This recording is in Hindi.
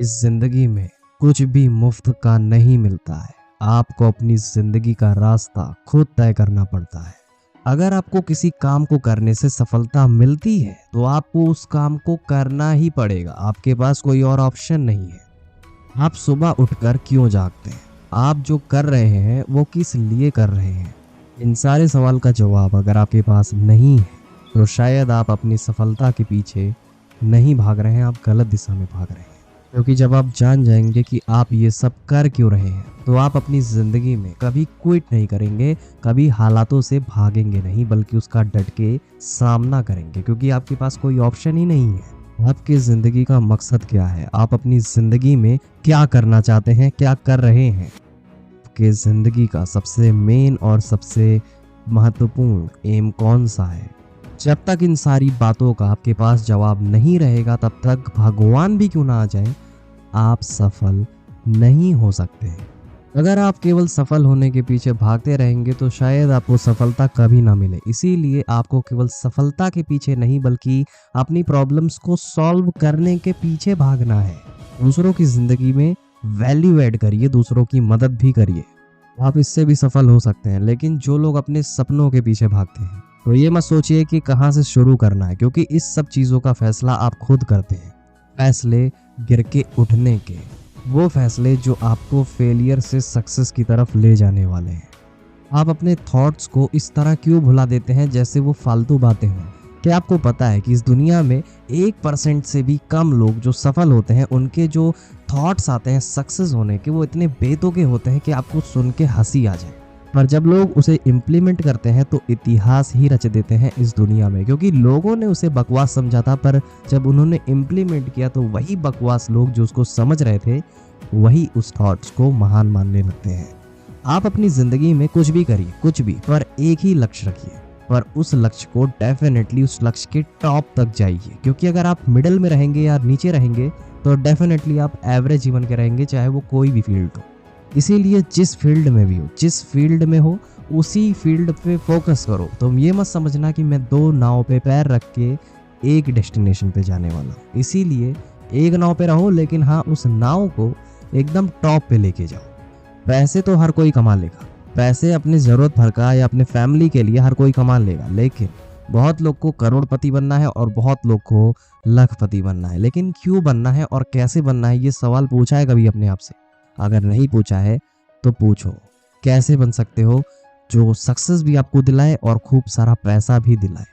इस जिंदगी में कुछ भी मुफ्त का नहीं मिलता है। आपको अपनी जिंदगी का रास्ता खुद तय करना पड़ता है। अगर आपको किसी काम को करने से सफलता मिलती है तो आपको उस काम को करना ही पड़ेगा। आपके पास कोई और ऑप्शन नहीं है। आप सुबह उठकर क्यों जागते हैं? आप जो कर रहे हैं वो किस लिए कर रहे हैं? इन सारे सवाल का जवाब अगर आपके पास नहीं है तो शायद आप अपनी सफलता के पीछे नहीं भाग रहे हैं, आप गलत दिशा में भाग रहे हैं। क्योंकि जब आप जान जाएंगे कि आप ये सब कर क्यों रहे हैं तो आप अपनी ज़िंदगी में कभी क्विट नहीं करेंगे, कभी हालातों से भागेंगे नहीं, बल्कि उसका डट के सामना करेंगे। क्योंकि आपके पास कोई ऑप्शन ही नहीं है। आपकी ज़िंदगी का मकसद क्या है? आप अपनी ज़िंदगी में क्या करना चाहते हैं, क्या कर रहे हैं? आपके ज़िंदगी का सबसे मेन और सबसे महत्वपूर्ण एम कौन सा है? जब तक इन सारी बातों का आपके पास जवाब नहीं रहेगा, तब तक भगवान भी क्यों ना आ जाए, आप सफल नहीं हो सकते। अगर आप केवल सफल होने के पीछे भागते रहेंगे तो शायद आपको सफलता कभी ना मिले। इसीलिए आपको केवल सफलता के पीछे नहीं बल्कि अपनी प्रॉब्लम्स को सॉल्व करने के पीछे भागना है। दूसरों की जिंदगी में वैल्यू ऐड करिए, दूसरों की मदद भी करिए। आप इससे भी सफल हो सकते हैं। लेकिन जो लोग अपने सपनों के पीछे भागते हैं तो ये मत सोचिए कि कहाँ से शुरू करना है, क्योंकि इस सब चीज़ों का फैसला आप खुद करते हैं। फैसले गिर के उठने के, वो फैसले जो आपको फेलियर से सक्सेस की तरफ ले जाने वाले हैं। आप अपने थॉट्स को इस तरह क्यों भुला देते हैं जैसे वो फालतू बातें हों? क्या आपको पता है कि इस दुनिया में 1% से भी कम लोग जो सफल होते हैं, उनके जो थॉट्स आते हैं सक्सेस होने के, वो इतने बेतुके होते हैं कि आपको सुन के हंसी आ जाए। पर जब लोग उसे इम्प्लीमेंट करते हैं तो इतिहास ही रच देते हैं इस दुनिया में। क्योंकि लोगों ने उसे बकवास समझा था, पर जब उन्होंने इम्प्लीमेंट किया तो वही बकवास लोग जो उसको समझ रहे थे वही उस थॉट्स को महान मानने लगते हैं। आप अपनी ज़िंदगी में कुछ भी करिए, कुछ भी, पर एक ही लक्ष्य रखिए, पर उस लक्ष्य को डेफिनेटली उस लक्ष्य के टॉप तक जाइए। क्योंकि अगर आप मिडल में रहेंगे या नीचे रहेंगे तो डेफिनेटली आप एवरेज जीवन के रहेंगे, चाहे वो कोई भी फील्ड हो। इसीलिए जिस फील्ड में भी हो, जिस फील्ड में हो, उसी फील्ड पे फोकस करो। तुम ये मत समझना कि मैं 2 नाव पे पैर रख के एक डेस्टिनेशन पे जाने वाला हूँ। इसीलिए एक नाव पे रहो, लेकिन हाँ, उस नाव को एकदम टॉप पे लेके जाओ। पैसे तो हर कोई कमा लेगा, पैसे अपनी ज़रूरत भर का या अपने फैमिली के लिए हर कोई कमा लेगा। लेकिन बहुत लोग को करोड़पति बनना है और बहुत लोग को लखपति बनना है। लेकिन क्यों बनना है और कैसे बनना है, ये सवाल पूछा है कभी अपने आप से? अगर नहीं पूछा है तो पूछो। कैसे बन सकते हो जो सक्सेस भी आपको दिलाए और खूब सारा पैसा भी दिलाए।